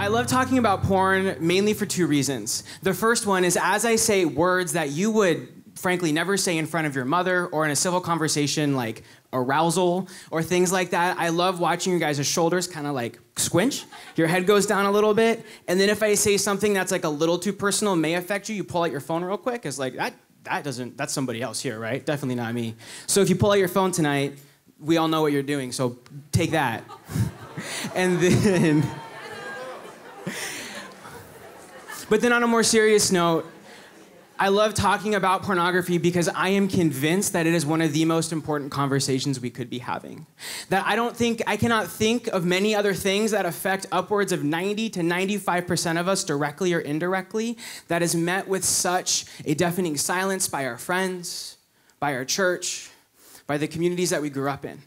I love talking about porn mainly for two reasons. The first one is as I say words that you would frankly never say in front of your mother or in a civil conversation like arousal or things like that, I love watching your guys' shoulders kind of like squinch. Your head goes down a little bit. And then if I say something that's like a little too personal, may affect you, you pull out your phone real quick. It's like, that's somebody else here, right? Definitely not me. So if you pull out your phone tonight, we all know what you're doing, so take that. And then, but then on a more serious note, I love talking about pornography because I am convinced that it is one of the most important conversations we could be having. That I cannot think of many other things that affect upwards of 90 to 95% of us directly or indirectly that is met with such a deafening silence by our friends, by our church, by the communities that we grew up in.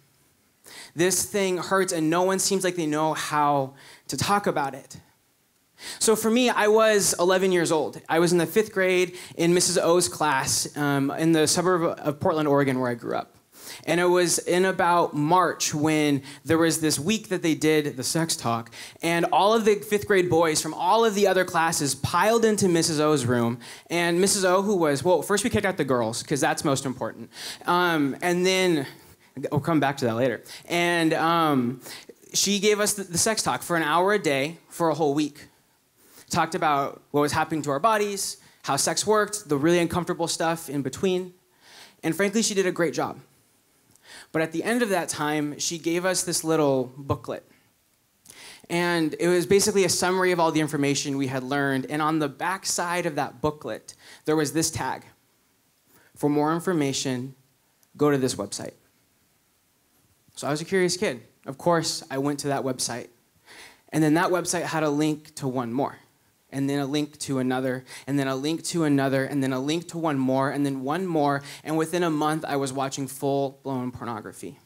This thing hurts and no one seems like they know how to talk about it. So for me, I was 11 years old. I was in the 5th grade in Mrs. O's class in the suburb of Portland, Oregon, where I grew up. And it was in about March when there was this week that they did the sex talk, and all of the 5th grade boys from all of the other classes piled into Mrs. O's room, and Mrs. O, who was, well, first we kicked out the girls, because that's most important, and then, we'll come back to that later, and she gave us the sex talk for an hour a day for a whole week. Talked about what was happening to our bodies, how sex worked, the really uncomfortable stuff in between. And frankly, she did a great job. But at the end of that time, she gave us this little booklet. And it was basically a summary of all the information we had learned. And on the back side of that booklet, there was this tag. For more information, go to this website. So I was a curious kid. Of course, I went to that website. And then that website had a link to one more. And then a link to another, and then a link to another, and then a link to one more, and then one more, and within a month, I was watching full-blown pornography.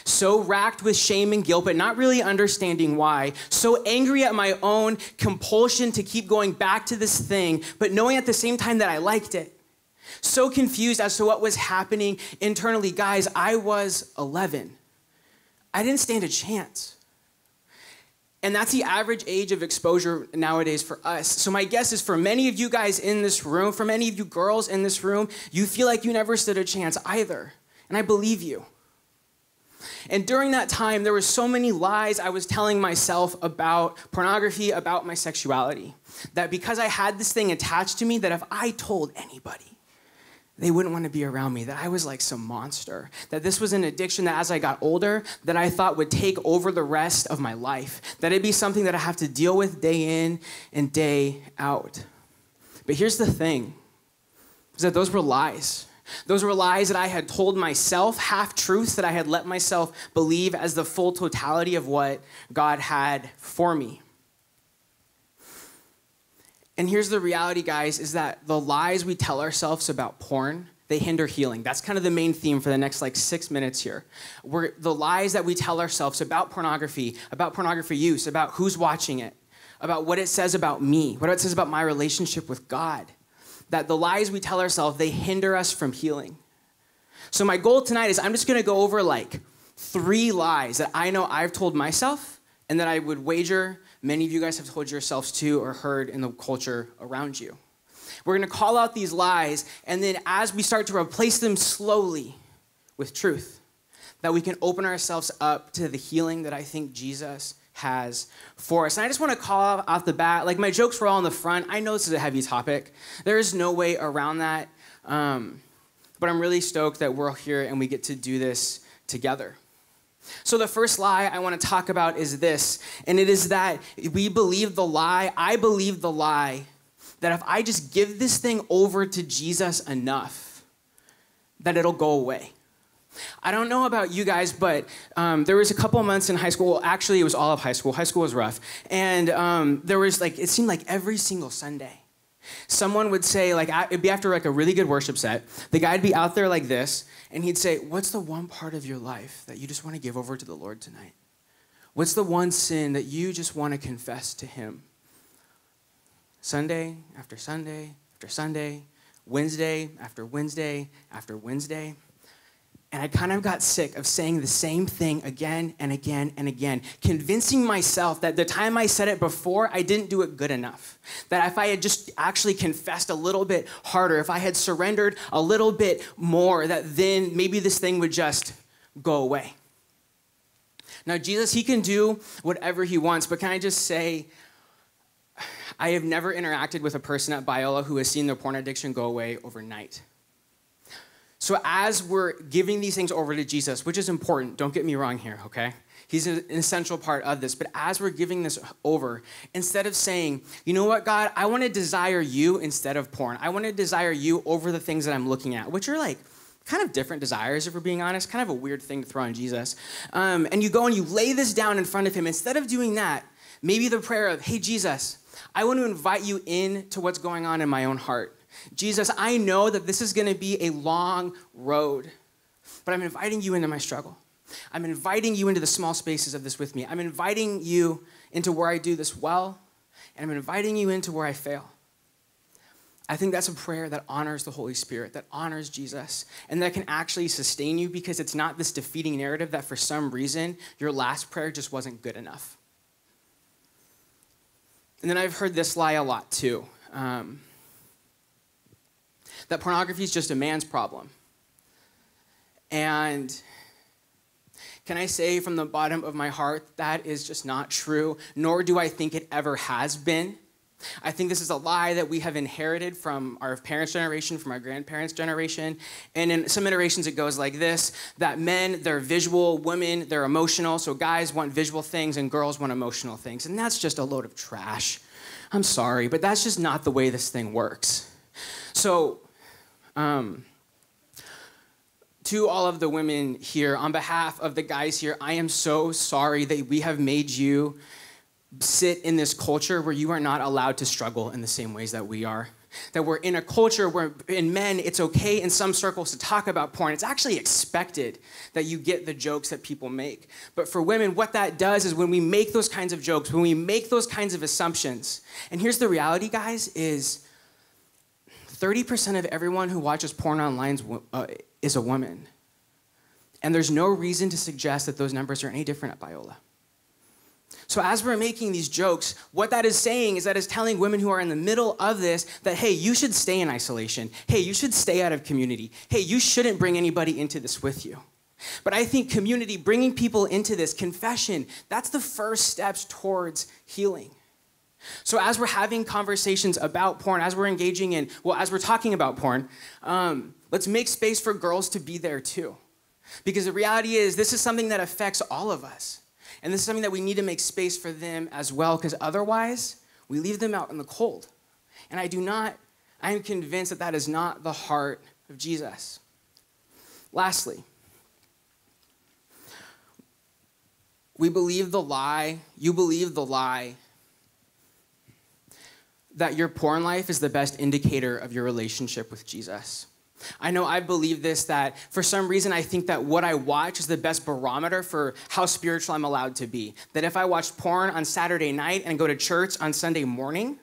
So racked with shame and guilt, but not really understanding why. So angry at my own compulsion to keep going back to this thing, but knowing at the same time that I liked it. So confused as to what was happening internally. Guys, I was 11. I didn't stand a chance. And that's the average age of exposure nowadays for us. So my guess is for many of you guys in this room, for many of you girls in this room, you feel like you never stood a chance either. And I believe you. And during that time, there were so many lies I was telling myself about pornography, about my sexuality, that because I had this thing attached to me, that if I told anybody, they wouldn't want to be around me, that I was like some monster, that this was an addiction that as I got older, that I thought would take over the rest of my life, that it'd be something that I have to deal with day in and day out. But here's the thing, is that those were lies. Those were lies that I had told myself, half-truths that I had let myself believe as the full totality of what God had for me. And here's the reality, guys, is that the lies we tell ourselves about porn, they hinder healing. That's kind of the main theme for the next 6 minutes here. The lies that we tell ourselves about pornography use, about who's watching it, about what it says about me, what it says about my relationship with God. That the lies we tell ourselves, they hinder us from healing. So my goal tonight is I'm just gonna go over 3 lies that I know I've told myself and that I would wager many of you guys have told yourselves too or heard in the culture around you. We're gonna call out these lies, and then as we start to replace them slowly with truth, that we can open ourselves up to the healing that I think Jesus has for us. And I just wanna call off the bat, my jokes were all in the front. I know this is a heavy topic. There is no way around that, but I'm really stoked that we're here and we get to do this together. So the first lie I want to talk about is this, and it is that I believe the lie, that if I just give this thing over to Jesus enough, that it'll go away. I don't know about you guys, but there was a couple months in high school, well, actually it was all of high school. High school was rough, and there was it seemed like every single Sunday, someone would say, it'd be after a really good worship set, the guy'd be out there like this, and he'd say, what's the one part of your life that you just want to give over to the Lord tonight? What's the one sin that you just want to confess to him? Sunday after Sunday after Sunday, Wednesday after Wednesday after Wednesday. And I kind of got sick of saying the same thing again and again and again, convincing myself that the time I said it before, I didn't do it good enough. That if I had just actually confessed a little bit harder, if I had surrendered a little bit more, that then maybe this thing would just go away. Now, Jesus, he can do whatever he wants, but can I just say, I have never interacted with a person at Biola who has seen their porn addiction go away overnight. So as we're giving these things over to Jesus, which is important, don't get me wrong here, okay? He's an essential part of this. But as we're giving this over, instead of saying, you know what, God, I want to desire you instead of porn. I want to desire you over the things that I'm looking at, which are like kind of different desires, if we're being honest, kind of a weird thing to throw on Jesus. And you go and you lay this down in front of him. Instead of doing that, maybe the prayer of, hey, Jesus, I want to invite you into what's going on in my own heart. Jesus, I know that this is going to be a long road, but I'm inviting you into my struggle. I'm inviting you into the small spaces of this with me. I'm inviting you into where I do this well, and I'm inviting you into where I fail. I think that's a prayer that honors the Holy Spirit, that honors Jesus, and that can actually sustain you because it's not this defeating narrative that for some reason your last prayer just wasn't good enough. And then I've heard this lie a lot too. That pornography is just a man's problem. And can I say from the bottom of my heart, that is just not true, nor do I think it ever has been. I think this is a lie that we have inherited from our parents' generation, from our grandparents' generation. And in some iterations, it goes like this, that men, they're visual, women, they're emotional. So guys want visual things and girls want emotional things. And that's just a load of trash. I'm sorry, but that's just not the way this thing works. So, to all of the women here, on behalf of the guys here, I am so sorry that we have made you sit in this culture where you are not allowed to struggle in the same ways that we are. That we're in a culture where in men, it's okay in some circles to talk about porn. It's actually expected that you get the jokes that people make. But for women, what that does is when we make those kinds of jokes, when we make those kinds of assumptions, and here's the reality, guys, is 30% of everyone who watches porn online is a woman. And there's no reason to suggest that those numbers are any different at Biola. So as we're making these jokes, what that is saying is that it's telling women who are in the middle of this that, hey, you should stay in isolation. Hey, you should stay out of community. Hey, you shouldn't bring anybody into this with you. But I think community, bringing people into this, confession, that's the first steps towards healing. So as we're having conversations about porn, as we're engaging in, well, as we're talking about porn, let's make space for girls to be there too. Because the reality is this is something that affects all of us. And this is something that we need to make space for them as well, because otherwise we leave them out in the cold. And I am convinced that that is not the heart of Jesus. Lastly, you believe the lie that your porn life is the best indicator of your relationship with Jesus. I know I believe this, that for some reason I think that what I watch is the best barometer for how spiritual I'm allowed to be. That if I watch porn on Saturday night and go to church on Sunday morning,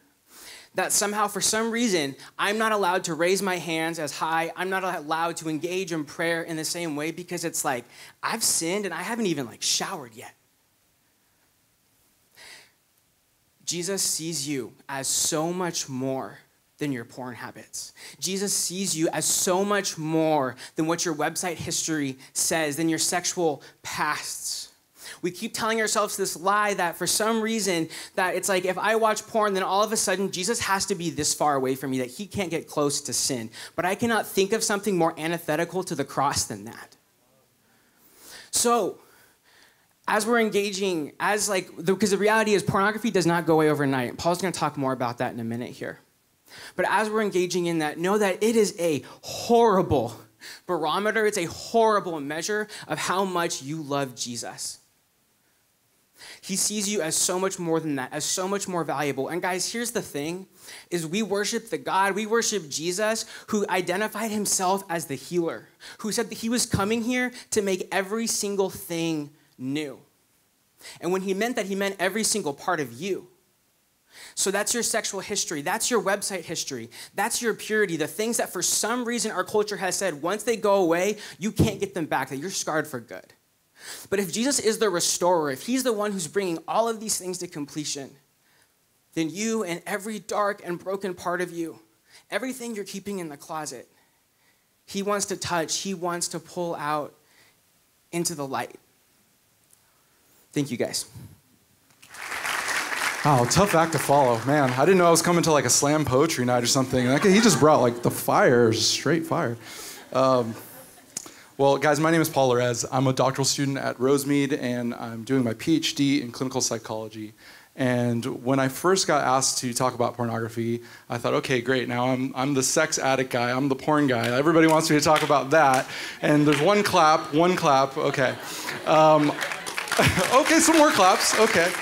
that somehow for some reason I'm not allowed to raise my hands as high. I'm not allowed to engage in prayer in the same way because it's like I've sinned and I haven't even showered yet. Jesus sees you as so much more than your porn habits. Jesus sees you as so much more than what your website history says, than your sexual pasts. We keep telling ourselves this lie that for some reason that it's like if I watch porn, then all of a sudden Jesus has to be this far away from me that he can't get close to sin. But I cannot think of something more antithetical to the cross than that. So, as we're engaging, because the reality is pornography does not go away overnight. Paul's going to talk more about that in a minute here. But as we're engaging in that, know that it is a horrible barometer. It's a horrible measure of how much you love Jesus. He sees you as so much more than that, as so much more valuable. And guys, here's the thing, is we worship we worship Jesus who identified himself as the healer, who said that he was coming here to make every single thing new. And when he meant that, he meant every single part of you. So that's your sexual history. That's your website history. That's your purity. The things that for some reason our culture has said, once they go away, you can't get them back, that you're scarred for good. But if Jesus is the restorer, if he's the one who's bringing all of these things to completion, then you and every dark and broken part of you, everything you're keeping in the closet, he wants to touch, he wants to pull out into the light. Thank you, guys. Wow, tough act to follow. Man, I didn't know I was coming to like a slam poetry night or something. He just brought like the fire, straight fire. Well, guys, my name is Paul Larez. I'm a doctoral student at Rosemead, and I'm doing my PhD in clinical psychology. And when I first got asked to talk about pornography, I thought, okay, great, now I'm the sex addict guy, I'm the porn guy. Everybody wants me to talk about that. And there's one clap, okay. Okay, some more claps, okay.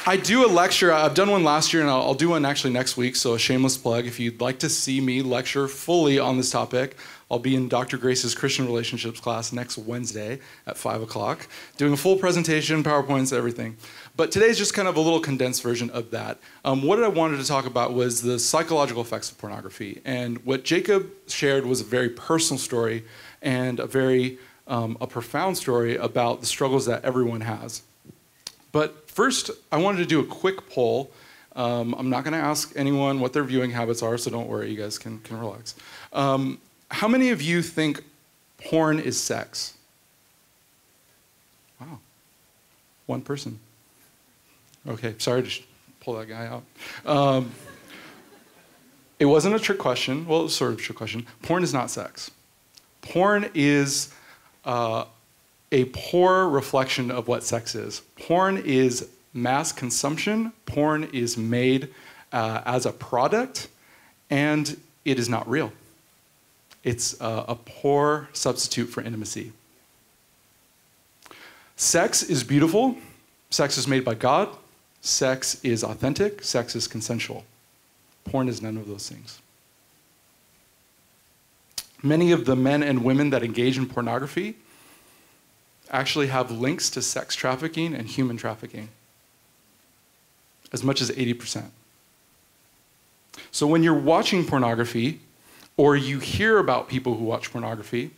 I do a lecture. I've done one last year, and I'll do one actually next week, so a shameless plug. If you'd like to see me lecture fully on this topic, I'll be in Dr. Grace's Christian Relationships class next Wednesday at 5 o'clock, doing a full presentation, PowerPoints, everything. But today's just kind of a little condensed version of that. What I wanted to talk about was the psychological effects of pornography. And what Jacob shared was a very personal story and a very a profound story about the struggles that everyone has. But first, I wanted to do a quick poll. I'm not going to ask anyone what their viewing habits are, so don't worry, you guys can relax. How many of you think porn is sex? Wow. One person. Okay, sorry to pull that guy out. It wasn't a trick question. Well, it was sort of a trick question. Porn is not sex. Porn is a poor reflection of what sex is. Porn is mass consumption. Porn is made as a product, and it is not real. It's a poor substitute for intimacy. Sex is beautiful. Sex is made by God. Sex is authentic. Sex is consensual. Porn is none of those things. Many of the men and women that engage in pornography actually have links to sex trafficking and human trafficking, as much as 80%. So when you're watching pornography, or you hear about people who watch pornography,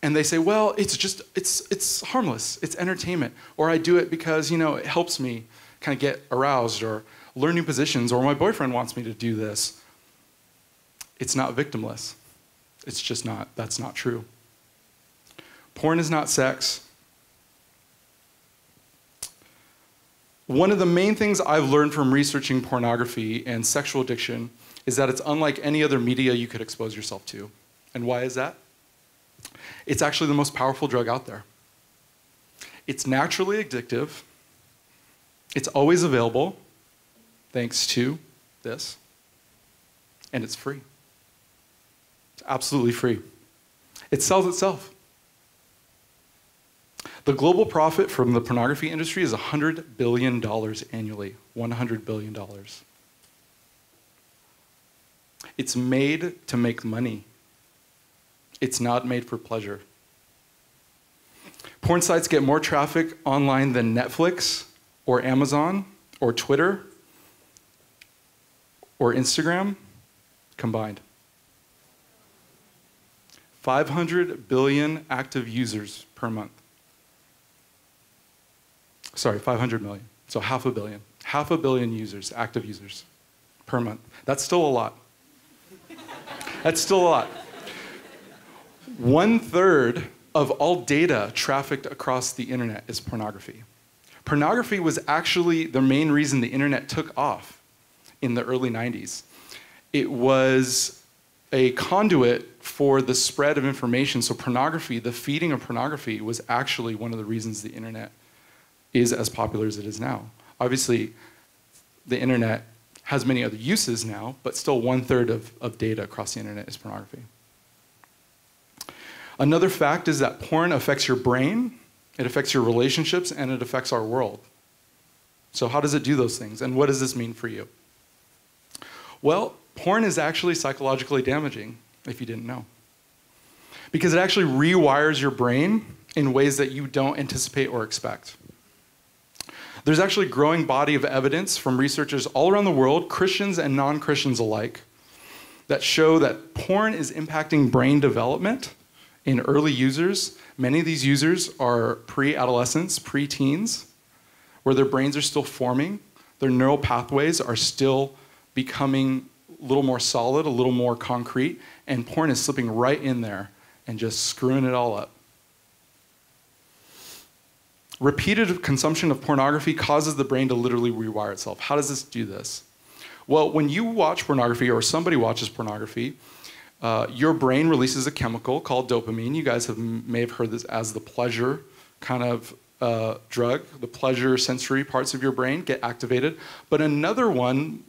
and they say, well, it's harmless, it's entertainment, or I do it because, it helps me kind of get aroused or learn new positions, or my boyfriend wants me to do this. It's not victimless. It's just not, that's not true. Porn is not sex. One of the main things I've learned from researching pornography and sexual addiction is that it's unlike any other media you could expose yourself to. And why is that? It's actually the most powerful drug out there. It's naturally addictive. It's always available, thanks to this. And it's free. It's absolutely free. It sells itself. The global profit from the pornography industry is $100 billion annually. $100 billion. It's made to make money. It's not made for pleasure. Porn sites get more traffic online than Netflix or Amazon or Twitter or Instagram combined. 500 billion active users per month. Sorry, 500 million. So half a billion. Half a billion users, active users per month. That's still a lot. That's still a lot. 1/3 of all data trafficked across the internet is pornography. Pornography was actually the main reason the internet took off in the early 90s. It was a conduit for the spread of information. So pornography, the feeding of pornography, was actually one of the reasons the internet is as popular as it is now. Obviously, the internet has many other uses now, but still 1/3 of data across the internet is pornography. Another fact is that porn affects your brain, it affects your relationships, and it affects our world. So how does it do those things, and what does this mean for you? Well, porn is actually psychologically damaging, if you didn't know. Because it actually rewires your brain in ways that you don't anticipate or expect. There's actually a growing body of evidence from researchers all around the world, Christians and non-Christians alike, that show that porn is impacting brain development in early users. Many of these users are pre-adolescents, pre-teens, where their brains are still forming. Their neural pathways are still becoming a little more solid, a little more concrete, and porn is slipping right in there and just screwing it all up. Repeated consumption of pornography causes the brain to literally rewire itself. How does this do this? Well, when you watch pornography or somebody watches pornography, your brain releases a chemical called dopamine. You guys may have heard this as the pleasure kind of drug. The pleasure sensory parts of your brain get activated. But another one,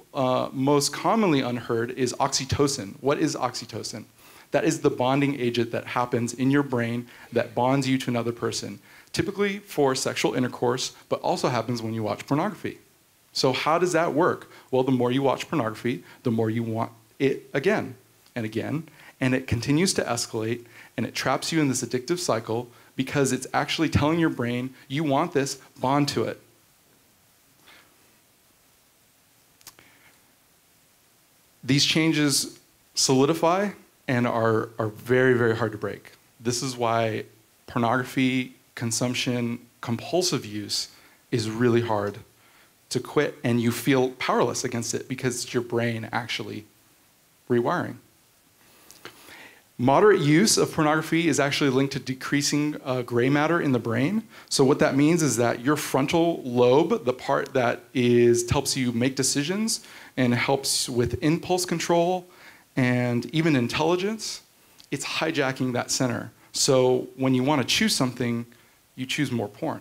most commonly unheard, is oxytocin. What is oxytocin? That is the bonding agent that happens in your brain that bonds you to another person, typically for sexual intercourse, but also happens when you watch pornography. So how does that work? Well, the more you watch pornography, the more you want it again and again, and it continues to escalate, and it traps you in this addictive cycle because it's actually telling your brain, you want this, bond to it. These changes solidify and are very, very hard to break. This is why pornography consumption, compulsive use is really hard to quit, and you feel powerless against it because it's your brain actually rewiring. Moderate use of pornography is actually linked to decreasing gray matter in the brain. So what that means is that your frontal lobe, the part that helps you make decisions and helps with impulse control and even intelligence, it's hijacking that center. So when you want to choose something, you choose more porn.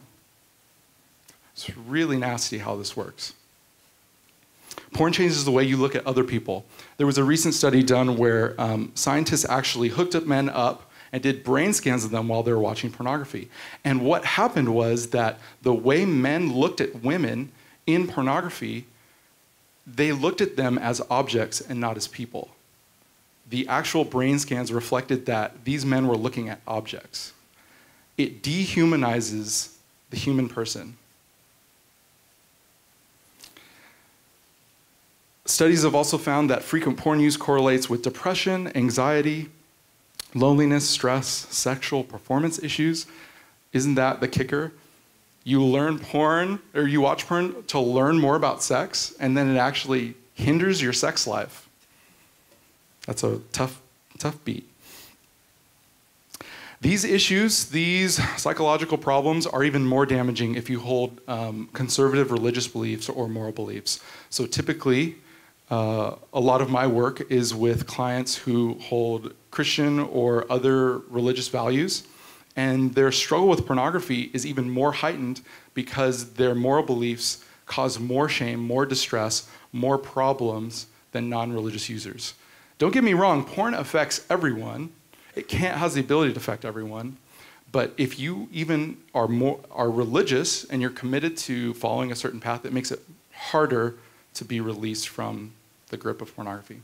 It's really nasty how this works. Porn changes the way you look at other people. There was a recent study done where scientists actually hooked up men up and did brain scans of them while they were watching pornography. And what happened was that the way men looked at women in pornography, they looked at them as objects and not as people. The actual brain scans reflected that these men were looking at objects. It dehumanizes the human person. Studies have also found that frequent porn use correlates with depression, anxiety, loneliness, stress, sexual performance issues. Isn't that the kicker? You learn porn, or you watch porn to learn more about sex, and then it actually hinders your sex life. That's a tough beat. These issues, these psychological problems, are even more damaging if you hold conservative religious beliefs or moral beliefs. So typically, a lot of my work is with clients who hold Christian or other religious values, and their struggle with pornography is even more heightened because their moral beliefs cause more shame, more distress, more problems than non-religious users. Don't get me wrong, porn affects everyone. It has the ability to affect everyone, but if you even are religious and you're committed to following a certain path, it makes it harder to be released from the grip of pornography.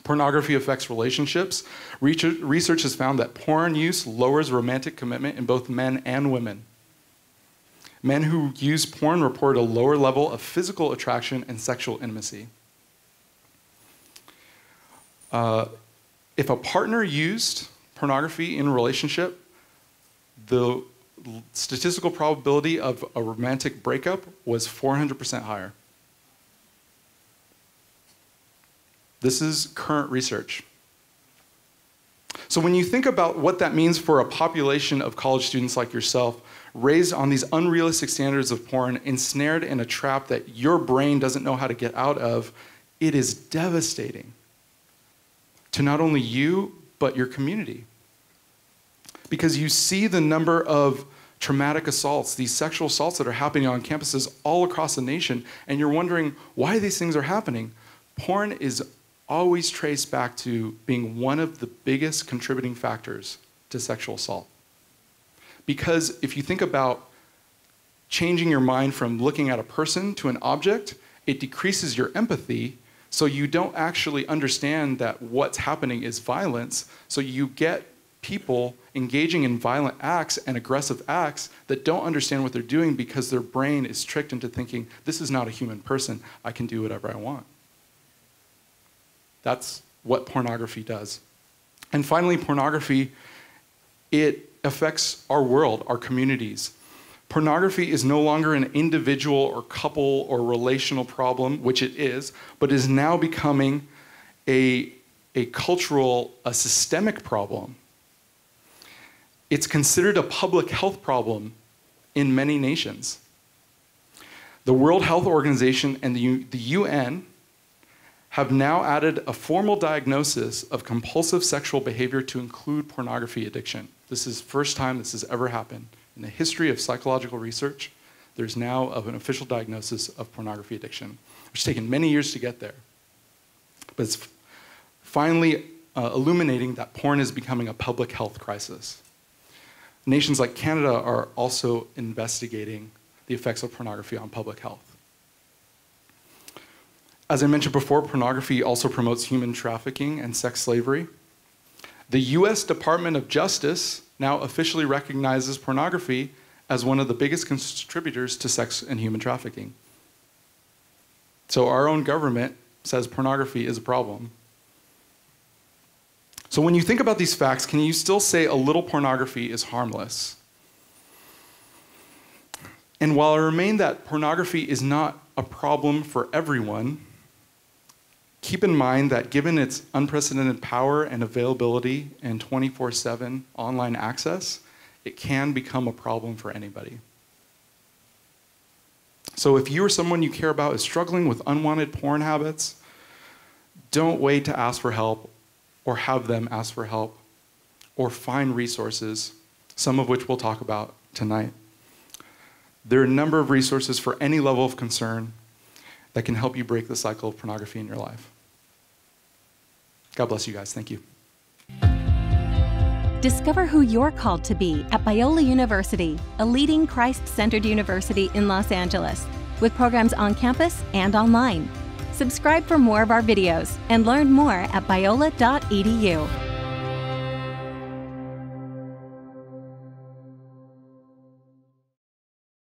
Pornography affects relationships. Research has found that porn use lowers romantic commitment in both men and women. Men who use porn report a lower level of physical attraction and sexual intimacy. If a partner used pornography in a relationship, the statistical probability of a romantic breakup was 400% higher. This is current research. So when you think about what that means for a population of college students like yourself, raised on these unrealistic standards of porn, ensnared in a trap that your brain doesn't know how to get out of, it is devastating to not only you, but your community. Because you see the number of traumatic assaults, these sexual assaults that are happening on campuses all across the nation, and you're wondering why these things are happening. Porn is always traced back to being one of the biggest contributing factors to sexual assault. Because if you think about changing your mind from looking at a person to an object, it decreases your empathy, so you don't actually understand that what's happening is violence, so you get people engaging in violent acts and aggressive acts that don't understand what they're doing because their brain is tricked into thinking, this is not a human person, I can do whatever I want. That's what pornography does. And finally, pornography, it affects our world, our communities. Pornography is no longer an individual or couple or relational problem, which it is, but is now becoming a cultural, a systemic problem. It's considered a public health problem in many nations. The World Health Organization and the UN have now added a formal diagnosis of compulsive sexual behavior to include pornography addiction. This is the first time this has ever happened. In the history of psychological research, there's now an official diagnosis of pornography addiction, which has taken many years to get there. But it's finally illuminating that porn is becoming a public health crisis. Nations like Canada are also investigating the effects of pornography on public health. As I mentioned before, pornography also promotes human trafficking and sex slavery. The US Department of Justice now officially recognizes pornography as one of the biggest contributors to sex and human trafficking. So our own government says pornography is a problem. So when you think about these facts, can you still say a little pornography is harmless? And while I remain that pornography is not a problem for everyone, keep in mind that given its unprecedented power and availability and 24/7 online access, it can become a problem for anybody. So if you or someone you care about is struggling with unwanted porn habits, don't wait to ask for help or have them ask for help or find resources, some of which we'll talk about tonight. There are a number of resources for any level of concern that can help you break the cycle of pornography in your life. God bless you guys. Thank you. Discover who you're called to be at Biola University, a leading Christ-centered university in Los Angeles, with programs on campus and online. Subscribe for more of our videos and learn more at biola.edu.